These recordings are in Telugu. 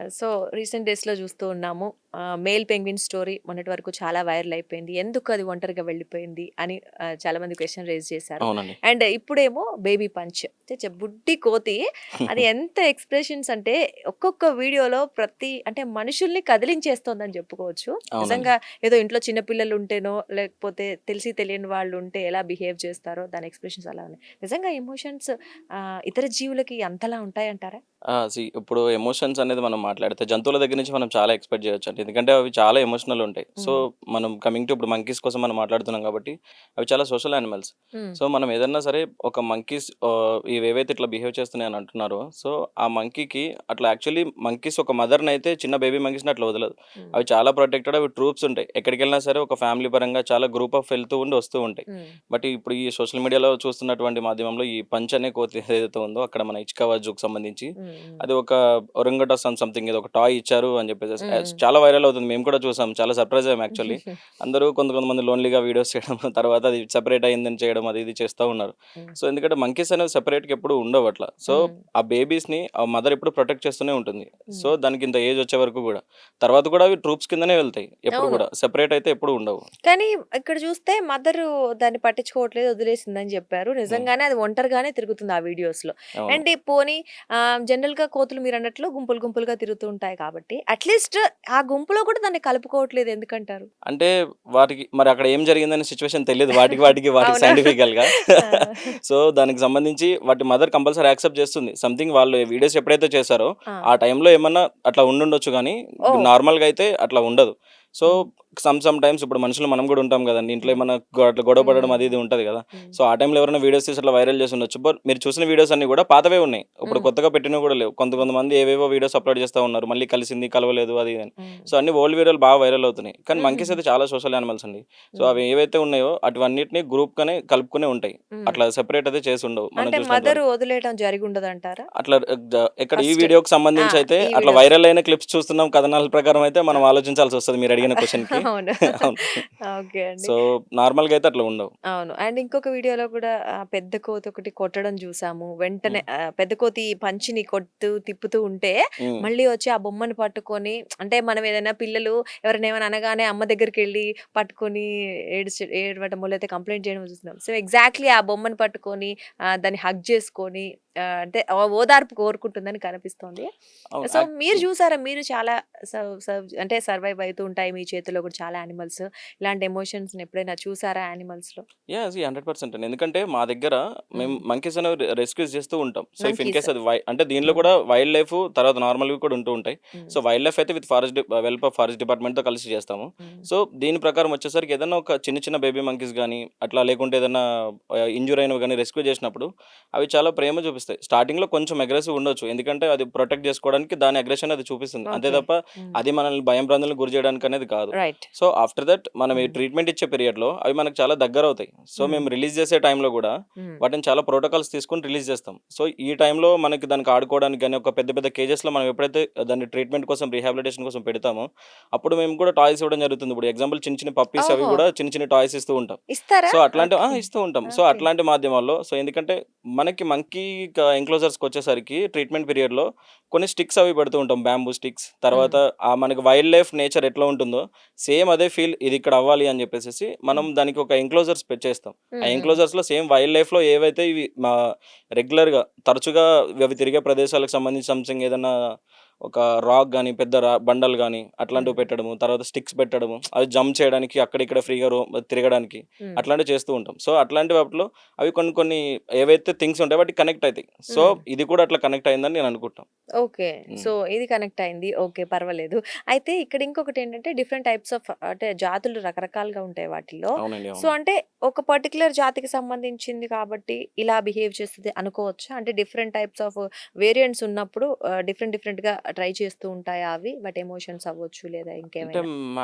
సో రీసెంట్ డేస్‌లో చూస్తూ ఉన్నాము. మేల్ పెంగ్విన్ స్టోరీ మొన్నటి వరకు చాలా వైరల్ అయిపోయింది. ఎందుకు అది ఒంటరిగా వెళ్ళిపోయింది అని చాలామంది క్వెషన్ రైజ్ చేశారు. అవునండి. అండ్ ఇప్పుడేమో బేబీ పంచ్ బుడ్డి కోతి అది ఎంత ఎక్స్‌ప్రెషన్స్ అంటే ఒక్కొక్క వీడియోలో అంటే మనుషుల్ని కదిలించేస్తోందని చెప్పుకోవచ్చు. అవునండి. నిజంగా ఏదో ఇంట్లో చిన్న పిల్లలు ఉంటేనో లేకపోతే తెలిసి తెలియని వాళ్ళు ఉంటే ఎలా బిహేవ్ చేస్తారో దాని ఎక్స్‌ప్రెషన్స్ అలా ఉన్నాయి. నిజంగా ఎమోషన్స్ ఇతర జీవులకి అంతలా ఉంటాయంటారా? ఇప్పుడు ఎమోషన్స్ అనేది మనం మాట్లాడితే జంతువుల దగ్గర నుంచి మనం చాలా ఎక్స్‌పెక్ట్ చేయొచ్చండి. ఎందుకంటే అవి చాలా ఎమోషనల్ ఉంటాయి. సో, హ్మ్. మనం కమింగ్ టు ఇప్పుడు మంకీస్ కోసం మనం మాట్లాడుతున్నాం కాబట్టి, అవి చాలా సోషల్ యానిమల్స్. హ్మ్. సో, మనం ఏదన్నా సరే ఒక మంకీస్ ఇవేవైతే ఇట్లా బిహేవ్ చేస్తున్నాయని అంటున్నారో, సో, ఆ మంకీకి అట్లా యాక్చువల్లీ మంకీస్ ఒక మదర్‌నయితే చిన్న బేబీ మంకీస్‌ని అట్లా వదలదు. హ్మ్. అవి చాలా ప్రొటెక్టెడ్. అవి ట్రూప్స్ ఉంటాయి. ఎక్కడికెళ్ళినా సరే ఒక ఫ్యామిలీ పరంగా చాలా గ్రూప్ ఆఫ్ వెళ్తూ ఉండి వస్తూ ఉంటాయి. హ్మ్. బట్ ఇప్పుడు ఈ సోషల్ మీడియాలో చూస్తున్నటువంటి మాధ్యమంలో ఈ పంచ్ అనే కోతి ఏదైతే ఉందో అక్కడ మన ఇచ్కావా జూకి సంబంధించి హ్మ్. హ్మ్. అది ఒక ఒరంగటాన్ సంథింగ్ ఏదో ఒక టాయ్ ఇచ్చారు అని చెప్పేసేసి హ్మ్. చాలా వైరల్ అవుతుంది. మేము కూడా చూసాం. చాలా సర్ప్రైజ్ అయ్యాం యాక్చువల్లీ. అందరూ కొంతమంది లోన్లీగా వీడియోస్ చేయడం, తర్వాత అది సెపరేట్ అయిందని చేయడం అది ఇది చేస్తా ఉన్నారు. హ్మ్. సో, ఎందుకంటే మంకీస్ అనేవి సెపరేట్‌గా ఎప్పుడు ఉండవు అట్లా. సో, హ్మ్. ఆ బేబీస్‌ని ఆ మదర్ ఎప్పుడు ప్రొటెక్ట్ చేస్తూనే ఉంటుంది. సో, హ్మ్. దానికి ఇంత ఏజ్ వచ్చే వరకు గూడా. తర్వాత కూడా అవి ట్రూప్స్ కిందనే వెళ్తాయి. ఎప్పుడు అవును. కూడా. సెపరేట్ అయితే ఎప్పుడు ఉండవు. కానీ ఇక్కడ చూస్తే మదరు దాన్ని పట్టించుకోవట్లేదు, వదిలేసిందని జెప్పారు. హ్మ్. నిజంగానే అది ఒంటరిగానే తిరుగుతుంది ఆ వీడియోస్‌లో. అవును. అండ్ పోనీ జనరల్‌గా కోతులు మీరన్నట్లు గుంపులు గుంపులుగా తిరుగుతూ ఉంటాయి కాబట్టి, అట్‌లీస్ట్ ఆ గుంపులో కూడా దాన్ని కలుపుకోవట్లేదు ఎందుకంటారు? అంటే వాటికి మరి అక్కడ ఏం జరిగిందనే సిట్యుయేషన్ తెలీదు. వాటికి అవునా? సైంటిఫికల్‌గా. ఆ! సో, దానికి సంబంధించి వాటి మదర్ కంపల్సరీ యాక్సెప్ట్ చేస్తుంది. సంథింగ్ వాళ్ళు వీడియోస్ ఎప్పుడైతే చేశారో, ఆ! ఆ టైంలో ఏమన్నా అట్లా ఉండుండొచ్చు గానీ, ఓహ్! నార్మల్‌గా అయితే అట్లా ఉండదు. సో, హ్మ్. సమ్ టైమ్స్ ఇప్పుడు మనుషులు మనం గూడా ఉంటాం గదండీ! ఇంట్లో హ్మ్. ఏమన్నా అట్లా గొడవ హ్మ్. పడడం హ్మ్. అది ఇది ఉంటది గదా! హ్మ్. సో, ఆ టైంలో ఎవరైనా వీడియోస్ తీసి అట్లా వైరల్ చేసుండొచ్చు. బట్ మీరు చూసిన వీడియోస్ అన్నీ గూడా పాతవే ఉన్నాయి. ఇప్పుడు హ్మ్. కొత్తగా పెట్టినవి గూడా లేవు. హ్మ్. కొంతమంది ఏవేవో వీడియోస్ అప్‌లోడ్ చేస్తా ఉన్నారు. మళ్ళీ కలిసింది, కలవలేదు అది ఇది అని. హ్మ్. సో, అన్ని ఓల్డ్ వీడియోలు బాగా వైరల్ అవుతున్నాయి. కానీ మంకీస్ హుహుహు. అయితే చాలా సోషల్ యానిమల్స్ అండి. సో, హ్మ్. అవి ఏవైతే ఉన్నాయో అటువన్నిటిని గ్రూప్‌గానే కలుపుకునే ఉంటాయి. హ్మ్. అట్లా సెపరేట్ అయితే చేసుండవు మనం అంటే చూసినంత మదర్ వరకు. వదిలేయడం జరిగుండదంటారా? అట్లా ఎక్కడ ఈ ఫస్ట్. వీడియోకి ఆ! సంబంధించయితే ఈ అట్లా వీడియోస్. వైరల్ అయిన క్లిప్స్ చూస్తున్నాం కథనాల ప్రకారం అయితే ఆ! మనం ఆలోచించాల్సొస్తది మీరడిగిన క్వెషన్‌కి. అవును. అవును. ఓకే అండి. సో, నార్మల్‌గా అయితే అట్లా ఉండవు. అవును. అండ్ ఇంకొక వీడియోలో కూడా పెద్ద కోతొకటి కొట్టడం జూసాము. వెంటనే హ్మ్. పెద్ద కోతి పంచిని తిప్పుతూ ఉంటే, హ్మ్. మళ్ళీ వచ్చి ఆ బొమ్మను పట్టుకొని అంటే మనం ఏదైనా పిల్లలు ఎవరైనా ఏమైనా అనగానే అమ్మ దగ్గరికెళ్ళి పట్టుకొని ఏడవటమో లేతే కంప్లెయింట్ చేయడమో చూస్తున్నాం. సో, ఎగ్జాక్ట్‌లీ ఆ బొమ్మను పట్టుకొని దాన్ని హగ్ చేసుకొని అంటే ఓదార్పు కోరుకుంటుందని కనిపిస్తోంది. అవును. సో, మీరు జూసారా? మీరు చాలా సర్వ్ సర్వ్ అంటే సర్వైవ్ అయితూ ఉంటాయి మీ చేతుల్లో కూడా చాలా యానిమల్స్. ఇలాంటి ఎమోషన్స్‌ని ఎప్పుడైనా చూసారా యానిమల్స్‌లో? యాహ్! 100% అండి. ఎందుకంటే మా దగ్గర మేము హ్మ్. మంకీస్ అనేవి రెస్క్యూస్ చేస్తూ ఉంటాం. So, if in monkeys. Case అది అంటే దీనిలో హ్మ్. కూడా వైల్డ్ లైఫ్ తర్వాత నార్మల్‌వి కూడా ఉంటూ ఉంటాయి. హ్మ్. సో, వైల్డ్ లైఫ్ అయితే విత్ వెల్ప్ ఆఫ్ ఫారెస్ట్ డిపార్ట్మెంట్‌తో కలిసి చేస్తాము. హ్మ్. సో, దీని ప్రకారం వచ్చేసరికి ఏదన్నా ఒక చిన్న చిన్న బేబీ మంకీస్ గాని, అట్లా లేకుంటే ఏదన్నా ఇంజ్యూర్ అయినవి గాని రెస్క్యూ చేసినప్పుడు అవి చాలా ప్రేమ చూపిస్తాయి. స్టార్టింగ్‌లో కొంచెం అగ్రెసివ్ ఉండొచ్చు. ఎందుకంటే అది ప్రొటెక్ట్ చేసుకోవడానికి దాని అగ్రెషన్ అది చూపిస్తుంది. అంతే ఓకే. తప్ప హ్మ్. అది మనల్ని భయాంబ్రాంతులకు గురి చేయడానికి అనేది కాదు. రైట్. సో, ఆఫ్టర్ థట్ మనం ఈ హ్మ్. ట్రీట్మెంట్ ఇచ్చే పీరియడ్‌లో అవి మనకు చాలా దగ్గరవుతాయి. సో, హ్మ్. మేము రిలీజ్ చేసే టైంలో గూడా హ్మ్. వాటిని చాలా ప్రోటోకాల్స్ తీసుకొని రిలీజ్ చేస్తాం. సో, ఈ టైంలో మనకి దానికి ఆడుకోవడానికి గాని, ఒక పెద్ద పెద్ద కేజెస్‌లో మనం ఎప్పుడైతే దాన్ని ట్రీట్మెంట్ కోసం, రీహాబిలిటేషన్ కోసం పెడతామో, అప్పుడు మేము కూడా టాయ్స్ ఇవ్వడం జరుగుతుంది. ఇప్పుడు ఎగ్జాంపుల్ చిన్న చిన్న పప్పీస్ అవి ఓహో! గూడా చిన్న చిన్న టాయ్స్ ఇస్తూ ఉంటాం. ఇస్తారా? So, okay. ఇస్తూ ఉంటాం. So, okay. అట్లాంటి మాధ్యమాల్లో ఎందుకంటే మనకి మంకీ ఎంక్లోజర్స్‌కొచ్చేసరికి ట్రీట్మెంట్ పీరియడ్‌లో కొన్ని స్టిక్స్ అవి పెడుతూ ఉంటాం. Bamboo sticks. హ్మ్. తర్వాత మనకి వైల్డ్ లైఫ్ నేచర్ ఎట్లా ఉంటుందో సేమ్ అదే ఫీల్ ఇది ఇక్కడ అవ్వాలి అని చెప్పేసేసి మనం హ్మ్. దానికి ఒక ఎంక్లోజర్స్ చేస్తాం. ఆ హ్మ్. హ్మ్. ఎంక్లోజర్స్‌లో సేమ్ వైల్డ్ లైఫ్‌లో ఏవైతే ఇవి రెగ్యులర్‌గా తరచుగా అవి తిరిగే ప్రదేశాలకు సంబంధించి సంథింగ్ ఏదన్నా ఒక రాక్ గాని, పెద్ద బండలు గాని అట్లాంటివి హ్మ్. పెట్టడము. తర్వాత స్టిక్స్ పెట్టడము. అవి జంప్ చేయడానికి అక్కడిక్కడ ఫ్రీగా తిరగడానికి హ్మ్. అట్లాంటివి చేస్తూ ఉంటాం. సో, అట్లాంటి వాటిలో అవి కొన్ని కొన్ని ఏవైతే థింగ్స్ ఉంటాయో వాటికి కనెక్ట్ అయితాయి. సో, హ్మ్. ఇది కూడా అట్లా కనెక్ట్ అయిందని నేను అనుకుంటాం. ఓకే. హ్మ్. సో, ఇది కనెక్ట్ అయింది. ఓకే. పర్వాలేదు. అయితే ఇక్కడ ఇంకొకటేంటంటే డిఫరెంట్ టైప్స్ ఆఫ్ అంటే జాతులు రకరకాలుగా ఉంటాయి వాటిల్లో. అవునండి. సో, అవును. అంటే ఒక పర్టిక్యులర్ జాతికి సంబంధించింది కాబట్టి ఇలా బిహేవ్ చేస్తది అనుకోవచ్చా? అంటే డిఫరెంట్ టైప్స్ ఆఫ్ వేరియంట్స్ ఉన్నప్పుడు డిఫరెంట్ డిఫరెంట్‌గా ట్రై చేస్తూ ఉంటాయా అవి? వాటి ఎమోషన్స్ అవ్వచ్చు లేదా అంటే ఇంకేమైనా?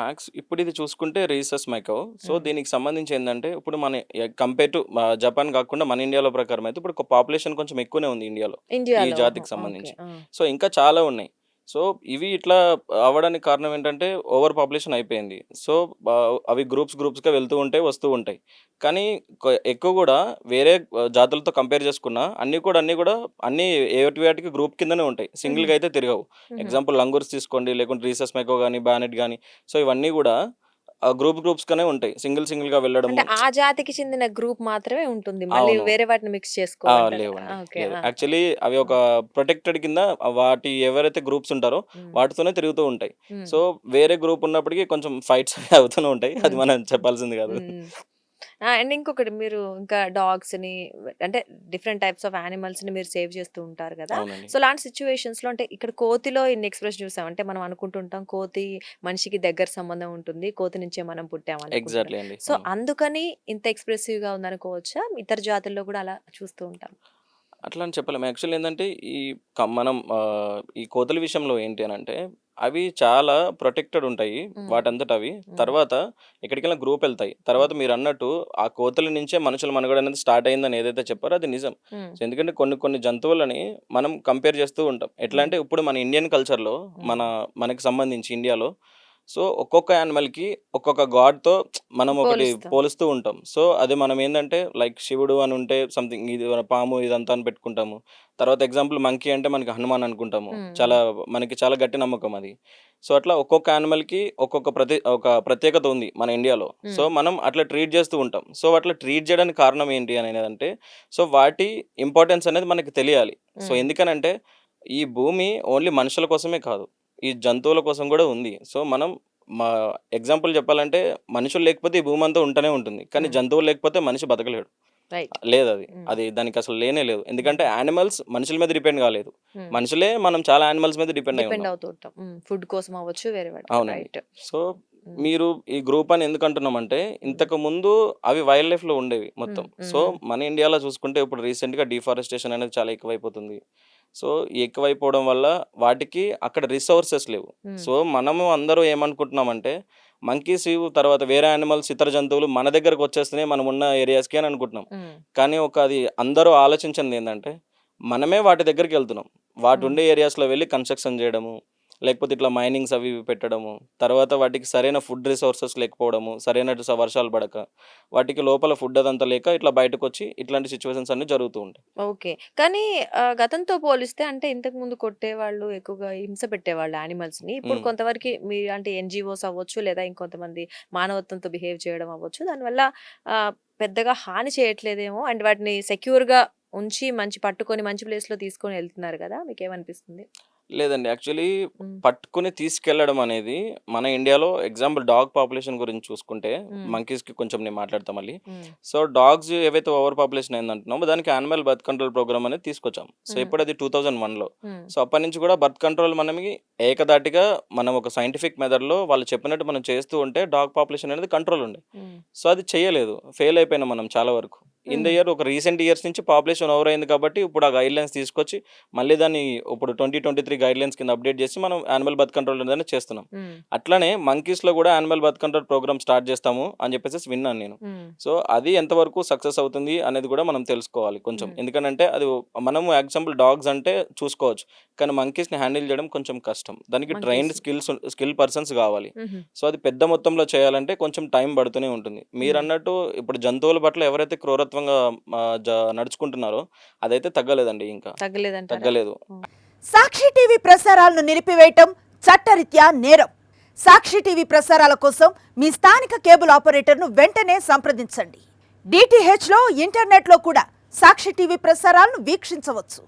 ఇప్పుడు ఇది చూసుకుంటే రీసెస్ మైకో. సో, హ్మ్. దీనికి సంబంధించి ఏందంటే, ఇప్పుడు మన కంపేర్ టు జపాన్ కాకుండా మన ఇండియాలో ప్రకారం అయితే ఇప్పుడు పాపులేషన్ కొంచెం ఎక్కువనే ఉంది ఇండియాలో. ఈ ఇండియాలో. ఓహో! జాతికి ఓకే. సంబంధించి. ఆ! సో, ఇంకా చాలా ఉన్నాయి. సో ఇవి ఇట్లా అవ్వడానికి కారణం ఏంటంటే ఓవర్ పాపులేషన్ అయిపోయింది. సో అవి గ్రూప్స్‌గా వెళ్తూ ఉంటాయి, వస్తూ ఉంటాయి. కానీ ఎక్కువ గూడా వేరే జాతులతో కంపేర్ చేసుకున్నా అన్నీ ఏటి వాటికి గ్రూప్ కిందనే ఉంటాయి. హుహు. సింగిల్‌గా అయితే తిరగవు. హుహు. ఎగ్జాంపుల్ లంగూర్స్ తీసుకోండి, లేకుంటే రీసస్ మెకో గాని, బానెట్ గాని, సో ఇవన్నీ గూడా గ్రూప్స్‌గానే ఉంటాయి. సింగిల్‌గా వెళ్ళడము. అంటే ఆ జాతికి చెందిన గ్రూప్ మాత్రమే ఉంటుంది. మళ్ళీ అవును. వేరే వాటిని మిక్స్ చేసుకోరంటారు. లేవండి. ఓకే. లేదు. ఆ! యాక్చువల్లీ అవి ఒక హ్మ్. ప్రొటెక్టెడ్ కింద వాటి ఎవరైతే గ్రూప్స్ ఉంటారో హ్మ్. వాటితోనే తిరుగుతూ ఉంటాయి. హ్మ్. సో, వేరే గ్రూప్ ఉన్నప్పటికి కొంచెం ఫైట్స్ అవుతూనే ఉంటాయి. అది హ్మ్. మనం చెప్పాల్సింది కాదు. హ్మ్. అండ్ ఇంకొకటి మీరు ఇంకా డాగ్స్‌ని అంటే డిఫరెంట్ టైప్స్ ఆఫ్ యానిమల్స్‌ని మీరు సేవ్ చేస్తూ ఉంటారు గదా! అవునండి. సో, అలాంటి సిట్యుయేషన్స్‌లో అంటే ఇక్కడ కోతిలో ఇన్ని ఎక్స్‌ప్రెస్ చూసాం. అంటే మనం అనుకుంటుంటాం కోతి మనిషికి దగ్గర సంబంధం ఉంటుంది. కోతి నుంచే మనం పుట్టాం అనుకుంటుంటాం. ఎగ్జాక్ట్‌లీ అండి. సో, అవును. అందుకని ఇంత ఎక్స్‌ప్రెసివ్‌గా ఉందనుకోవచ్చా? ఇతర జాతుల్లో గూడా అలా చూస్తూ ఉంటాం. అట్లా అని చెప్పలేము. యాక్చువల్లీ ఏందంటే ఈ మనం ఈ కోతుల విషయంలో ఏంటి అనంటే అవి చాలా ప్రొటెక్టెడ్ ఉంటాయి. హ్మ్. వాటంతట అవి. హ్మ్. తర్వాత ఎక్కడికైనా గ్రూపెళ్తాయి. హ్మ్. తర్వాత మీరన్నట్టు ఆ కోతుల నుంచే మనుషుల మనుగడ అనేది స్టార్ట్ అయిందని ఏదైతే చెప్పారో అది నిజం. హ్మ్. సో, ఎందుకంటే కొన్ని జంతువులని మనం కంపేర్ చేస్తూ ఉంటాం. ఎట్లా హ్మ్. అంటే ఇప్పుడు మన ఇండియన్ కల్చర్‌లో హ్మ్. మనకి సంబంధించి ఇండియాలో సో, ఒక్కొక్క యానిమల్‌కి ఒక్కొక్క గాడ్‌తో మనం ఒకటి పోలుస్తాం. పోలుస్తూ ఉంటాం. సో, అది మనం ఏందంటే లైక్ శివుడు అని ఉంటే సంథింగ్ ఇది పాము ఇదంతా అని పెట్టుకుంటాము. తర్వాత ఎగ్జాంపుల్ మంకీ అంటే మనకి హనుమాన్ అనుకుంటాము. హ్మ్. హ్మ్. మనకి చాలా గట్టి నమ్మకం అది. సో, అట్లా ఒక్కొక్క యానిమల్‌కి ఒక ప్రత్యేకత ఉంది మన ఇండియాలో. సో, హ్మ్. మనం అట్లా ట్రీట్ చేస్తూ ఉంటాం. సో, అట్లా ట్రీట్ చేయడానికి కారణం ఏంటి అనేదంటే సో, వాటి ఇంపార్టెన్స్ అనేది మనకు తెలియాలి. సో, హ్మ్. ఎందుకనంటే ఈ భూమి ఓన్లీ మనుషుల కోసమే కాదు. ఈ జంతువుల కోసం గూడా ఉంది. సో, మనం మా ఎగ్జాంపుల్ చెప్పాలంటే మనుషులు లేకపోతే ఈ భూమంతా ఉంటనే ఉంటుంది. కానీ హ్మ్. జంతువులు లేకపోతే మనిషి బతకలేడు. రైట్. లేదది. హ్మ్. అది దానికసలు లేనే లేదు. ఎందుకంటే హ్మ్. యానిమల్స్ మనుషుల మీద డిపెండ్ కాలేదు. హ్మ్. మనుషులే మనం చాలా యానిమల్స్ మీద డిపెండ్ అయి డిపెండ్ ఉన్నాం. అవుతూ ఉంటాం. ఫుడ్ కోసం అవ్వచ్చు, వేరే వాటికి. అవునండి. రైట్. సో, హ్మ్. మీరు ఈ గ్రూప్ అని ఎందుకంటున్నామంటే, హ్మ్. ఇంతకుముందు అవి వైల్డ్ లైఫ్‌లో ఉండేవి మొత్తం. హ్మ్. హ్మ్. సో, హ్మ్. మన ఇండియాలో చూసుకుంటే ఇప్పుడు రీసెంట్‌గా డిఫారెస్టేషన్ అనేది చాలా ఎక్కువైపోతుంది. సో, ఈ ఎక్కువైపోవడం వల్ల వాటికి అక్కడ రిసోర్సెస్ లేవు. హ్మ్. సో, మనము అందరూ ఏమనుకుంటున్నామంటే, మంకీస్ తర్వాత వేరే యానిమల్స్ ఇతర జంతువులు మన దగ్గరకొచ్చేస్తున్నాయి మనమున్న ఏరియాస్‌కి అని అనుకుంటున్నాం. హ్మ్. కానీ అది అందరూ ఆలోచించిందేందంటే, మనమే వాటి దగ్గరికెళ్తున్నాం. హ్మ్. వాటుండే ఏరియాస్‌లో వెళ్లి కన్‌స్ట్రక్షన్ జేయడము, లేకపోతే ఇట్లా మైనింగ్స్ అవి ఇవి పెట్టడము. తర్వాత వాటికి సరైన ఫుడ్ రిసోర్సెస్ లేకపోవడము, సరైనటు వర్షాలు పడక, వాటికి లోపల ఫుడ్ అదంతా లేక ఇట్లా బయటకొచ్చి ఇట్లాంటి సిట్యుయేషన్స్ అన్నీ జరుగుతూ ఉంటాయి. ఓకే. కానీ గతంతో పోలిస్తే అంటే ఇంతకుముందు కొట్టేవాళ్ళు, ఎక్కువగా హింస పెట్టేవాళ్ళు యానిమల్స్‌ని. ఇప్పుడు హ్మ్. కొంతవరకి అంటే ఎన్‌జీఓస్ అవ్వచ్చు, లేదా ఇంకొంతమంది మానవత్వంతో బిహేవ్ చేయడం అవ్వచ్చు. దానివల్ల పెద్దగా హాని చేయట్లేదేమో అండ్ వాటిని సెక్యూర్‌గా ఉంచి పట్టుకొని మంచి ప్లేస్‌లో తీసుకొని ఎళ్తున్నారు గదా! మీకేమనిపిస్తుంది? లేదండి. యాక్చువల్లీ హ్మ్. పట్టుకొని తీసుకెళ్లడం అనేది మన ఇండియాలో ఎగ్జాంపుల్ డాగ్ పాపులేషన్ గురించి చూసుకుంటే, హ్మ్. మంకీస్‌కి కొంచెం నేను మాట్లాడతా మళ్ళీ. హ్మ్. సో, డాగ్స్ ఏవైతే ఓవర్ పాపులేషన్ అయిందంటున్నామో దానికి యానిమల్ బర్త్ కంట్రోల్ ప్రోగ్రామ్ అనేది తీసుకొచ్చాం. సో, హ్మ్. ఎప్పుడది 2001లో. హ్మ్. సో, అప్పటినుంచి కూడా బర్త్ కంట్రోల్ మనకి ఏకధాటిగా మనం ఒక సైంటిఫిక్ మెథడ్‌లో వాళ్ళు చెప్పినట్టు మనం చేస్తూ ఉంటే డాగ్ పాపులేషన్ అనేది కంట్రోల్ ఉండే. హ్మ్. సో, అది చేయలేదు. ఫెయిల్ అయిపోయినాం మనం చాలా వరకు. ఇన్ ద హుహు. ఇయర్ ఒక రీసెంట్ ఇయర్స్ నుంచి పాపులేషన్ ఓవర్ అయింది కాబట్టి ఇప్పుడు ఆ గైడ్‌లైన్స్ తీసుకొచ్చి మళ్ళీ దాన్ని ఇప్పుడు 2023 గైడ్‌లైన్స్ కింద అప్‌డేట్ చేసి మనం యానిమల్ బర్త్ కంట్రోల్ అనేది చేస్తున్నాం. హ్మ్. అట్లనే మంకీస్‌లో కూడా animal birth control program start చేస్తాము అని చెప్పేసేసి విన్నాను నేను. హ్మ్. సో, అది ఎంతవరకు సక్సెస్ అవుతుంది అనేది కూడా మనం తెలుసుకోవాలి కొంచెం. హ్మ్. ఎందుకనంటే అది మనము ఎగ్జాంపుల్ డాగ్స్ అంటే చూసుకోవచ్చు. కానీ మంకీస్‌ని హ్యాండిల్ చేయడం కొంచెం కష్టం. దానికి ట్రైన్డ్ మంకీస్. స్కిల్ పర్సన్స్ కావాలి. హుహు. సో, అది పెద్ద మొత్తంలో చేయాలంటే కొంచెం టైం పడుతూనే ఉంటుంది. హ్మ్. మీరన్నట్టు ఇప్పుడు జంతువుల పట్ల ఎవరైతే క్రూరత్వంగా ఆహ్, జ నడుచుకుంటున్నారో అదైతే తగ్గలేదండి ఇంకా. తగ్గలేదంటారా? తగ్గలేదు. హ్మ్. సాక్షి టీవీ ప్రసారాలను నిలిపివేయటం చట్టరీత్యా నేరం. సాక్షి టీవీ ప్రసారాల కోసం మీ స్థానిక కేబుల్ ఆపరేటర్ను వెంటనే సంప్రదించండి. డిటిహెచ్లో ఇంటర్నెట్లో కూడా సాక్షి టీవీ ప్రసారాలను వీక్షించవచ్చు.